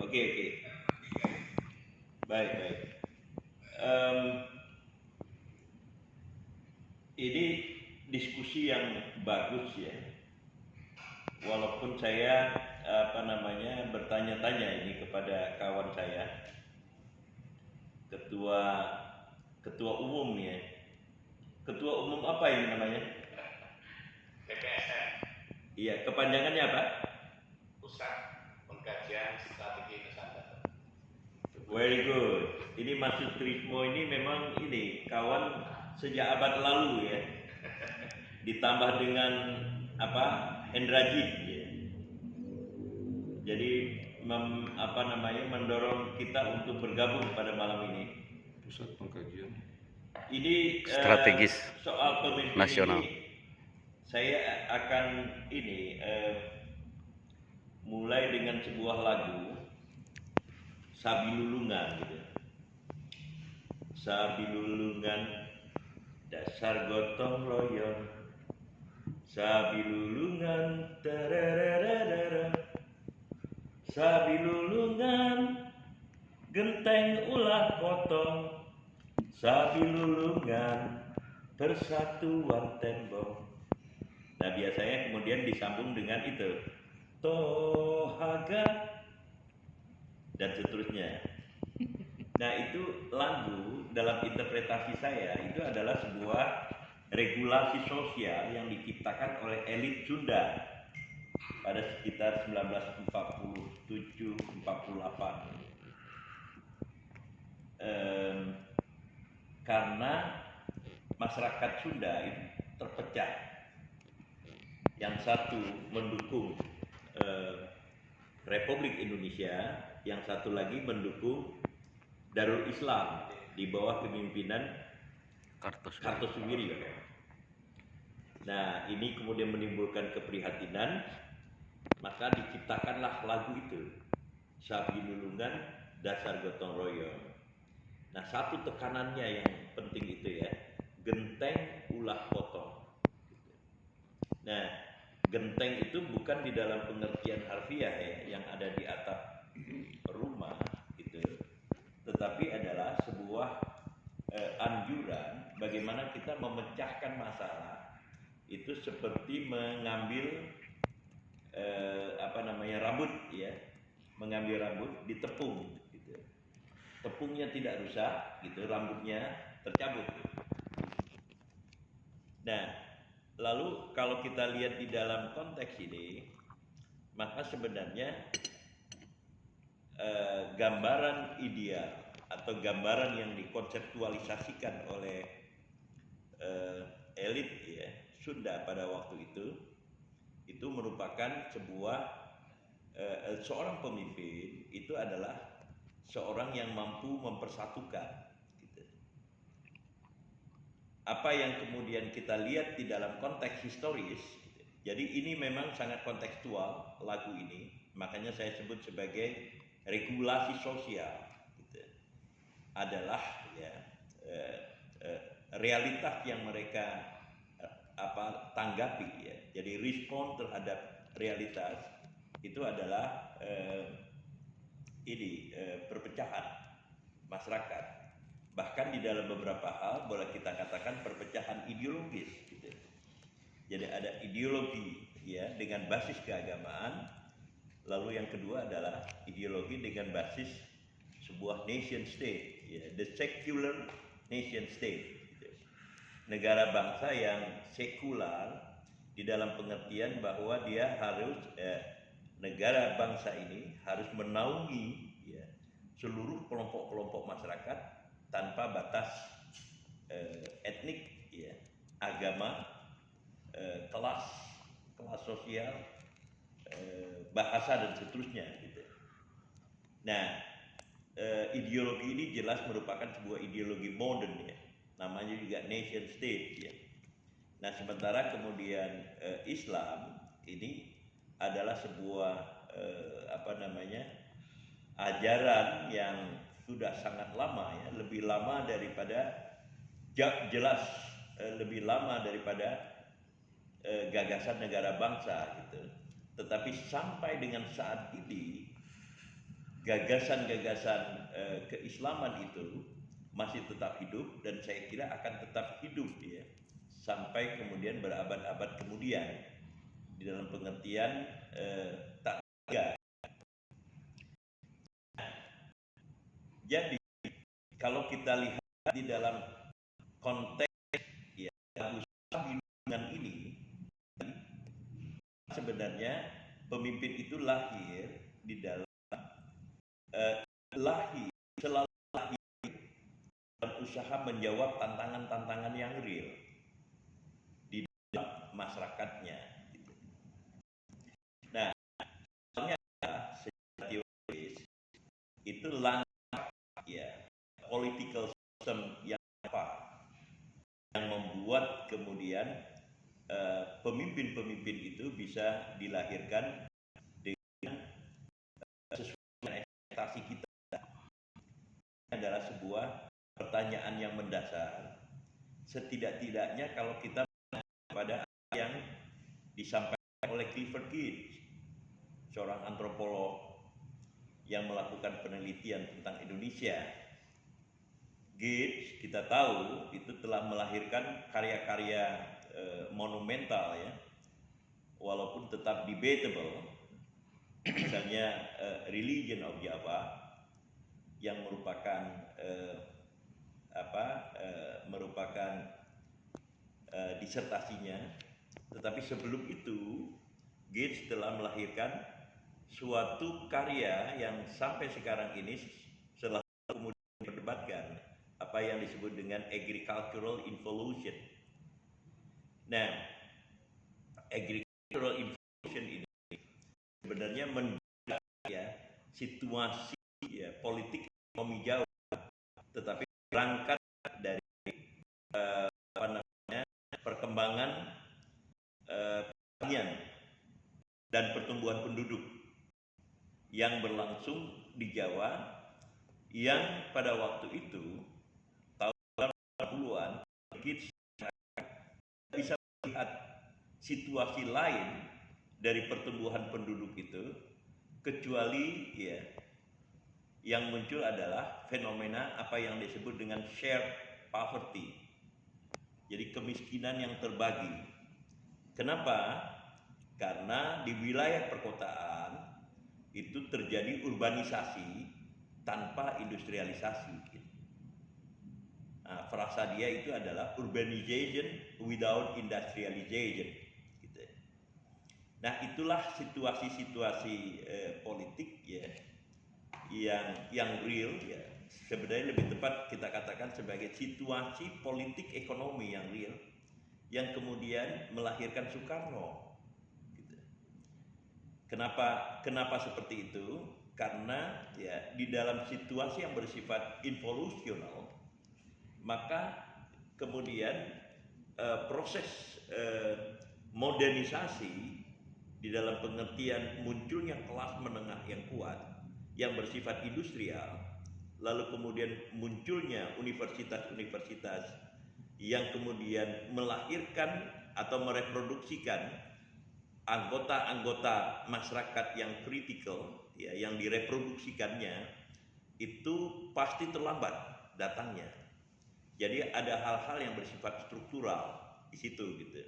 Oke, oke. Baik, baik. Em, ini diskusi yang bagus ya. Walaupun saya bertanya-tanya ini kepada kawan saya, ketua ketua umum ya. Ketua umum apa ini namanya? PPSN. Iya, kepanjangannya apa? Pusat Pengkajian Strategi Nusantara. Very good. Ini Mas Sutrismo ini memang ini kawan sejak abad lalu ya. Ditambah dengan Hendrajit ya. Jadi mendorong kita untuk bergabung pada malam ini. Pusat Pengkajian Ini Strategis soal pemimpin Nasional. ini saya akan mulai dengan sebuah lagu Sabi Lulungan gitu. Sabi Lulungan dasar gotong royong, sabi lulungan tererererere, sabi lulungan genteng ulah potong, sabi lulungan persatuan tembok. Nah biasanya kemudian disambung dengan itu Tohaga dan seterusnya. Nah itu lagu dalam interpretasi saya itu adalah sebuah regulasi sosial yang diciptakan oleh elit Sunda pada sekitar 1947-48. Karena masyarakat Sunda itu terpecah. Yang satu mendukung Republik Indonesia, yang satu lagi mendukung Darul Islam di bawah kepemimpinan Kartosuwiryo. Nah, ini kemudian menimbulkan keprihatinan, maka diciptakanlah lagu itu, Sabi Lulungan Dasar Gotong Royong. Nah, satu tekanannya yang penting itu ya, genteng ulah potong. Nah, genteng itu bukan di dalam pengertian harfiah ya, yang ada di atap rumah gitu, tetapi adalah sebuah anjuran bagaimana kita memecahkan masalah itu seperti mengambil rambut ya, mengambil rambut ditepung gitu. Tepungnya tidak rusak gitu, rambutnya tercabut. Nah, lalu kalau kita lihat di dalam konteks ini, maka sebenarnya gambaran ideal atau gambaran yang dikonseptualisasikan oleh elit ya Sunda pada waktu itu merupakan sebuah seorang pemimpin itu adalah seorang yang mampu mempersatukan gitu. Apa yang kemudian kita lihat di dalam konteks historis gitu. Jadi ini memang sangat kontekstual lagu ini, makanya saya sebut sebagai regulasi sosial gitu. Adalah ya realitas yang mereka tanggapi ya. Jadi respon terhadap realitas itu adalah perpecahan masyarakat. Bahkan di dalam beberapa hal boleh kita katakan perpecahan ideologis gitu. Jadi ada ideologi ya dengan basis keagamaan, lalu yang kedua adalah ideologi dengan basis sebuah nation state ya, the secular nation state gitu. Negara bangsa yang sekular di dalam pengertian bahwa dia harus negara bangsa ini harus menaungi ya, seluruh kelompok-kelompok masyarakat tanpa batas etnik ya, agama, kelas sosial, bahasa dan seterusnya gitu. Nah, ideologi ini jelas merupakan sebuah ideologi modern ya, namanya juga nation state ya. Nah, sementara kemudian Islam ini adalah sebuah ajaran yang sudah sangat lama ya, lebih lama daripada lebih lama daripada gagasan negara bangsa gitu. Tetapi sampai dengan saat ini gagasan-gagasan keislaman itu masih tetap hidup dan saya kira akan tetap hidup ya sampai kemudian berabad-abad kemudian di dalam pengertian tak tiga. Jadi kalau kita lihat di dalam konteks ya usaha hubungan ini, sebenarnya pemimpin itu lahir di dalam selalu lahir dan usaha menjawab tantangan-tantangan yang real di dalam masyarakatnya. Gitu. Nah, soalnya secara teoris itu langkah ya political system yang membuat kemudian pemimpin-pemimpin itu bisa dilahirkan dengan sesuai dengan ekspektasi kita. Adalah sebuah pertanyaan yang mendasar. Setidak-tidaknya kalau kita pada yang disampaikan oleh Clifford Geertz, seorang antropolog yang melakukan penelitian tentang Indonesia. Geertz kita tahu itu telah melahirkan karya-karya monumental ya, walaupun tetap debatable, misalnya Religion of Java yang merupakan disertasinya. Tetapi sebelum itu Geertz telah melahirkan suatu karya yang sampai sekarang ini selalu kemudian diperdebatkan, apa yang disebut dengan agricultural involution. Nah, agricultural involution ini sebenarnya menjadi ya, situasi ya, politik ekonomi Jawa, tetapi berangkat dari perkembangan pertanian dan pertumbuhan penduduk yang berlangsung di Jawa, yang pada waktu itu tahun 80-an kita bisa melihat situasi lain dari pertumbuhan penduduk itu kecuali ya yang muncul adalah fenomena apa yang disebut dengan shared poverty. Jadi kemiskinan yang terbagi. Kenapa? Karena di wilayah perkotaan itu terjadi urbanisasi tanpa industrialisasi. Nah, frasa dia itu adalah urbanization without industrialization. Gitu. Nah, itulah situasi-situasi politik ya yang real ya. Sebenarnya lebih tepat kita katakan sebagai situasi politik ekonomi yang real yang kemudian melahirkan Soekarno. Gitu. Kenapa seperti itu? Karena ya di dalam situasi yang bersifat involusional, maka kemudian proses modernisasi di dalam pengertian munculnya kelas menengah yang kuat yang bersifat industrial, lalu kemudian munculnya universitas-universitas yang kemudian melahirkan atau mereproduksikan anggota-anggota masyarakat yang kritikal ya, yang direproduksikannya itu pasti terlambat datangnya. Jadi ada hal-hal yang bersifat struktural di situ gitu.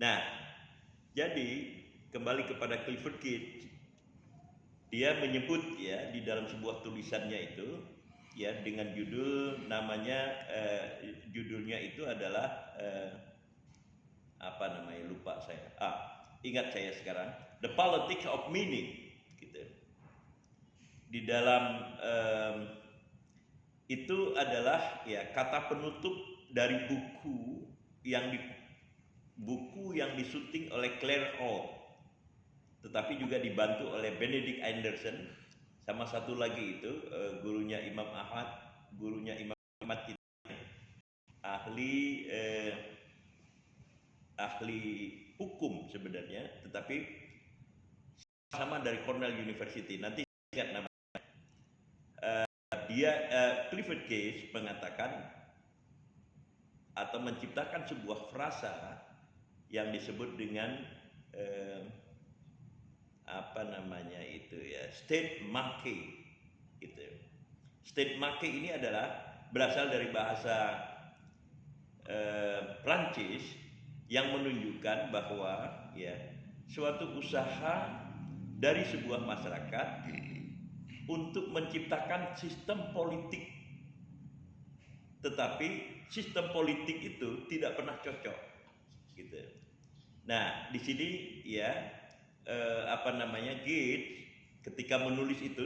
Nah, jadi kembali kepada Clifford Geertz, dia menyebut ya di dalam sebuah tulisannya itu ya dengan judul namanya judulnya itu adalah lupa saya. Ingat saya sekarang, The Politics of Meaning gitu. Di dalam itu adalah ya kata penutup dari buku yang disyuting oleh Claire Hall, tetapi juga dibantu oleh Benedict Anderson sama satu lagi itu gurunya Imam Ahmad ahli hukum sebenarnya, tetapi sama dari Cornell University. Nanti ingat namanya. Clifford Geertz mengatakan atau menciptakan sebuah frasa yang disebut dengan state marque gitu. State make ini adalah berasal dari bahasa Prancis yang menunjukkan bahwa ya suatu usaha dari sebuah masyarakat untuk menciptakan sistem politik, tetapi sistem politik itu tidak pernah cocok, gitu. Nah, di sini ya Gates ketika menulis itu,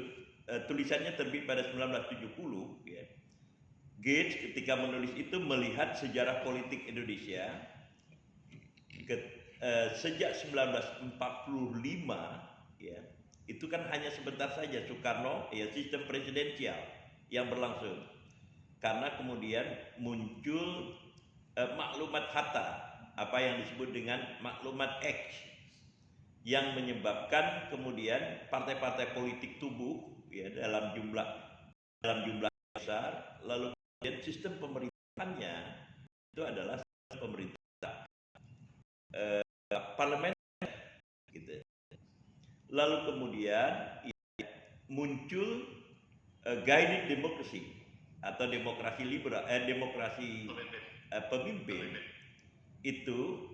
tulisannya terbit pada 1970, ya. Gates ketika menulis itu melihat sejarah politik Indonesia sejak 1945, ya. Itu kan hanya sebentar saja Soekarno, ya, sistem presidensial yang berlangsung. Karena kemudian muncul maklumat Hatta, apa yang disebut dengan maklumat X, yang menyebabkan kemudian partai-partai politik tumbuh, ya, dalam jumlah besar, lalu kemudian sistem pemerintahannya itu adalah sistem pemerintah parlemen, gitu. Lalu kemudian ya, muncul guided democracy atau demokrasi liberal, demokrasi pemimpin itu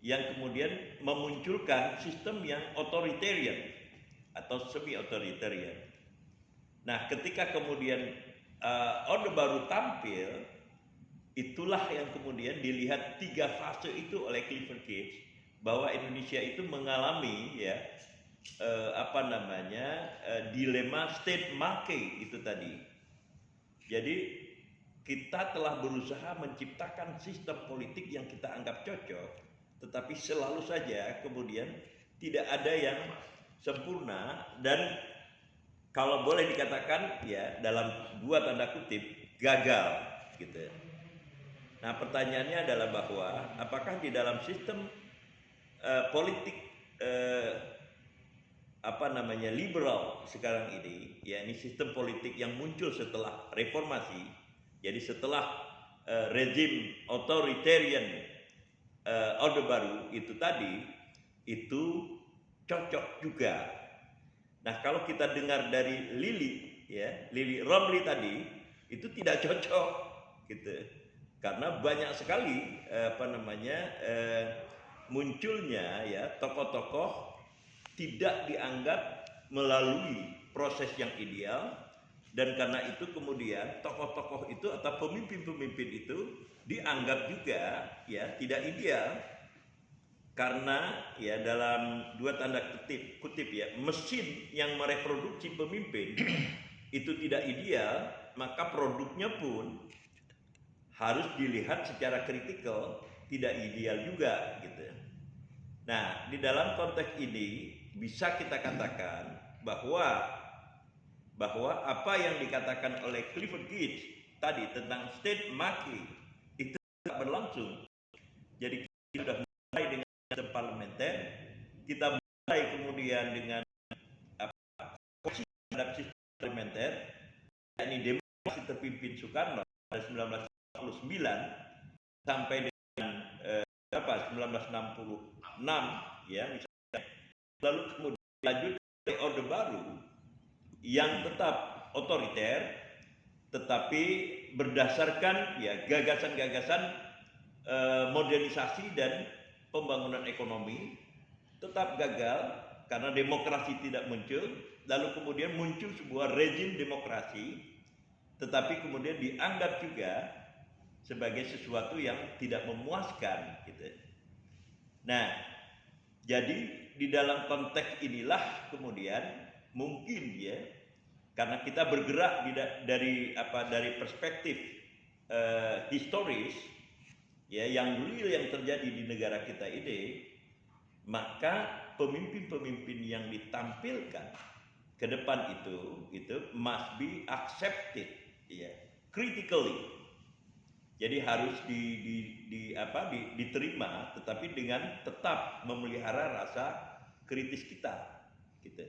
yang kemudian memunculkan sistem yang authoritarian atau semi authoritarian. Nah, ketika kemudian Orde Baru tampil, itulah yang kemudian dilihat 3 fase itu oleh Clifford Gates, bahwa Indonesia itu mengalami ya dilema state make itu tadi. Jadi kita telah berusaha menciptakan sistem politik yang kita anggap cocok, tetapi selalu saja kemudian tidak ada yang sempurna, dan kalau boleh dikatakan ya dalam 2 tanda kutip gagal, gitu. Nah, pertanyaannya adalah bahwa apakah di dalam sistem politik liberal sekarang ini, ya, ini sistem politik yang muncul setelah reformasi, jadi setelah rezim authoritarian Orde Baru itu tadi, itu cocok juga. Nah, kalau kita dengar dari Lily Romley tadi, itu tidak cocok, gitu. Karena banyak sekali munculnya ya tokoh-tokoh tidak dianggap melalui proses yang ideal, dan karena itu kemudian tokoh-tokoh itu atau pemimpin-pemimpin itu dianggap juga ya tidak ideal, karena ya dalam 2 tanda kutip ya mesin yang mereproduksi pemimpin itu tidak ideal, maka produknya pun harus dilihat secara kritikal tidak ideal juga, gitu. Nah, di dalam konteks ini bisa kita katakan bahwa apa yang dikatakan oleh Clifford Gates tadi tentang state making itu tidak berlangsung. Jadi kita sudah mulai dengan sistem parlementer, kita mulai kemudian dengan posisi terhadap sistem parlementer, yakni demokrasi terpimpin Soekarno pada 1949 sampai dengan 1966 ya misalnya. Lalu kemudian lanjut ke Orde Baru yang tetap otoriter, tetapi berdasarkan ya gagasan-gagasan modernisasi dan pembangunan ekonomi, tetap gagal karena demokrasi tidak muncul. Lalu kemudian muncul sebuah rezim demokrasi, tetapi kemudian dianggap juga sebagai sesuatu yang tidak memuaskan, gitu. Nah, jadi di dalam konteks inilah kemudian mungkin ya, karena kita bergerak dari perspektif historis ya yang real yang terjadi di negara kita ini, maka pemimpin-pemimpin yang ditampilkan ke depan itu must be accepted ya critically. Jadi harus diterima, tetapi dengan tetap memelihara rasa kritis kita, gitu.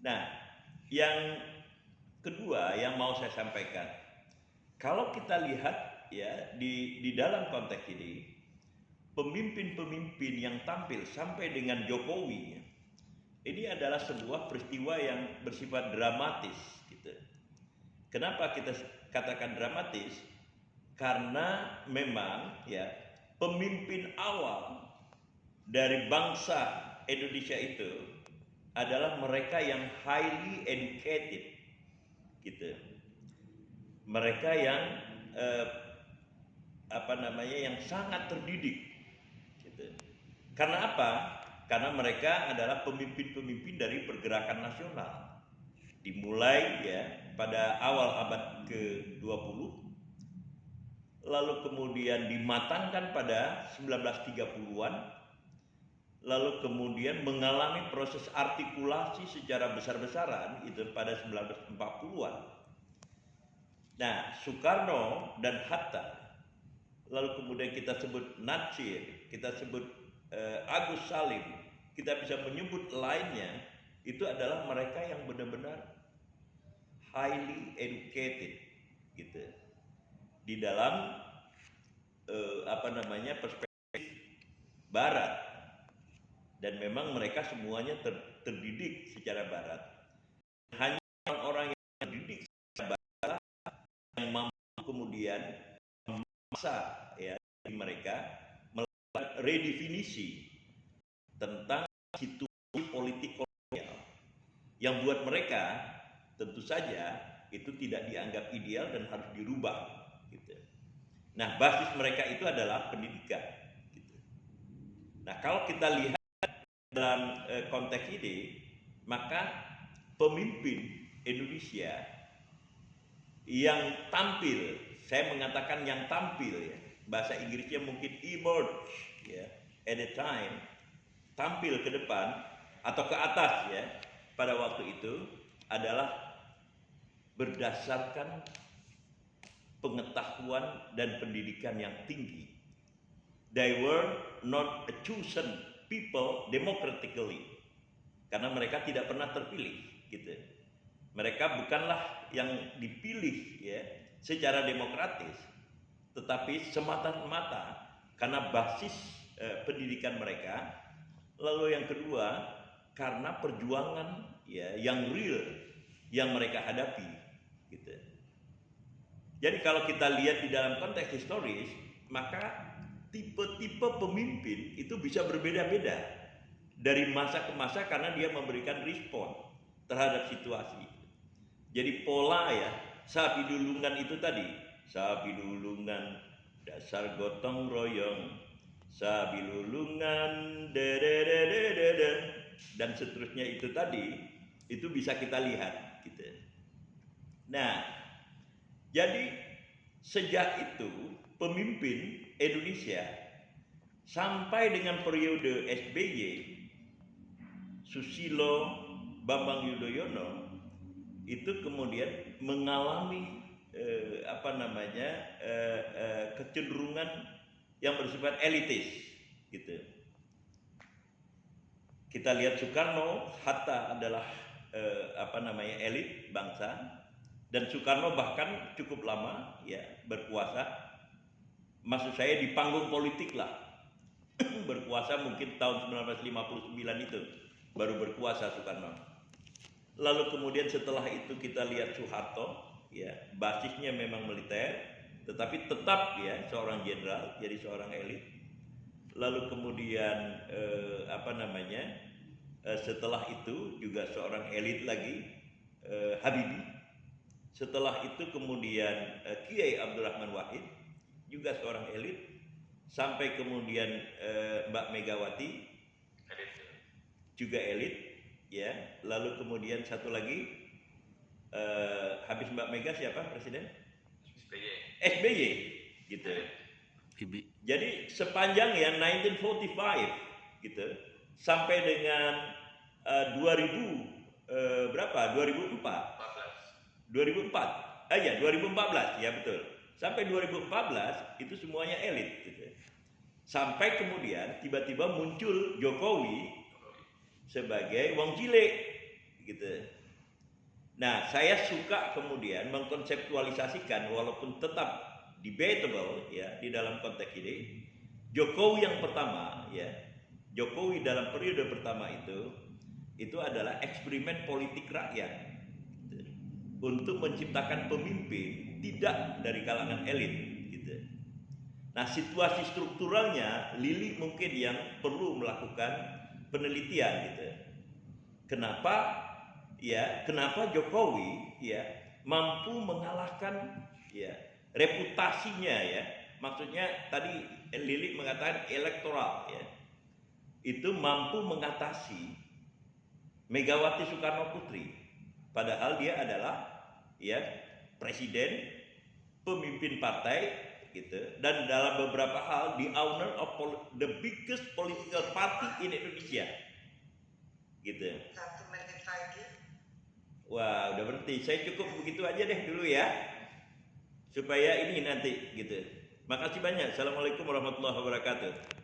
Nah, yang kedua yang mau saya sampaikan, kalau kita lihat ya di dalam konteks ini, pemimpin-pemimpin yang tampil sampai dengan Jokowi, ini adalah sebuah peristiwa yang bersifat dramatis, gitu. gitu. Kenapa kita katakan dramatis? Karena memang ya pemimpin awal dari bangsa Indonesia itu adalah mereka yang highly educated, gitu. Mereka yang yang sangat terdidik, gitu. Karena apa? Karena mereka adalah pemimpin-pemimpin dari pergerakan nasional. Dimulai ya pada awal abad ke-20, lalu kemudian dimatangkan pada 1930-an, lalu kemudian mengalami proses artikulasi secara besar-besaran itu pada 1940-an. Nah, Soekarno dan Hatta, lalu kemudian kita sebut Natsir, kita sebut Agus Salim, kita bisa menyebut lainnya, itu adalah mereka yang benar-benar highly educated, gitu, di dalam perspektif Barat, dan memang mereka semuanya terdidik secara Barat. Hanya orang-orang yang terdidik secara Barat yang mampu kemudian memaksa ya mereka melakukan redefinisi tentang situasi politik kolonial yang buat mereka tentu saja itu tidak dianggap ideal dan harus dirubah, gitu. Nah, basis mereka itu adalah pendidikan, gitu. Nah, kalau kita lihat dalam konteks ini, maka pemimpin Indonesia yang tampil, saya mengatakan yang tampil ya, bahasa Inggrisnya mungkin emerge ya, at a time, tampil ke depan atau ke atas ya, pada waktu itu adalah berdasarkan pengetahuan dan pendidikan yang tinggi. They were not a chosen people democratically, karena mereka tidak pernah terpilih, gitu. Mereka bukanlah yang dipilih ya secara demokratis, tetapi semata-mata karena basis pendidikan mereka. Lalu yang kedua, karena perjuangan ya yang real yang mereka hadapi, gitu. Jadi kalau kita lihat di dalam konteks historis, maka tipe-tipe pemimpin itu bisa berbeda-beda dari masa ke masa karena dia memberikan respon terhadap situasi. Jadi pola ya, sapi dulungan itu tadi, sapi dulungan dasar gotong royong, sapi dulungan dan seterusnya itu tadi, itu bisa kita lihat, gitu. Nah, jadi sejak itu pemimpin Indonesia sampai dengan periode SBY, Susilo, Bambang Yudhoyono, itu kemudian mengalami kecenderungan yang bersifat elitis, gitu. Kita lihat Soekarno, Hatta adalah elit bangsa, dan Soekarno bahkan cukup lama ya berkuasa. Maksud saya di panggung politik lah. Berkuasa mungkin tahun 1959 itu baru berkuasa Soekarno. Lalu kemudian setelah itu kita lihat Soeharto, ya basisnya memang militer, tetapi tetap ya seorang jenderal, jadi seorang elit. Lalu kemudian setelah itu juga seorang elit lagi, Habibie. Setelah itu kemudian Kiai Abdurrahman Wahid, juga seorang elit, sampai kemudian Mbak Megawati, juga elit, ya. Lalu kemudian satu lagi, habis Mbak Mega siapa presiden? SBY, gitu. Jadi sepanjang ya 1945, gitu, sampai dengan 2014, ya betul. Sampai 2014 itu semuanya elit, gitu. Sampai kemudian tiba-tiba muncul Jokowi sebagai wong cilik, gitu. Nah, saya suka kemudian mengkonseptualisasikan, walaupun tetap debatable ya di dalam konteks ini, Jokowi yang pertama ya, Jokowi dalam periode pertama itu adalah eksperimen politik rakyat, gitu. untuk menciptakan pemimpin tidak dari kalangan elit gitu. Nah, situasi strukturalnya Lili mungkin yang perlu melakukan penelitian gitu. Kenapa Jokowi mampu mengalahkan reputasinya maksudnya tadi Lili mengatakan elektoral itu mampu mengatasi Megawati Soekarno Putri, padahal dia adalah presiden, pemimpin partai gitu, dan dalam beberapa hal the owner of the biggest political party in Indonesia gitu. 1 menit lagi. Wah, udah berhenti. Saya cukup begitu aja deh dulu ya, supaya ini nanti gitu. Makasih banyak. Assalamualaikum warahmatullahi wabarakatuh.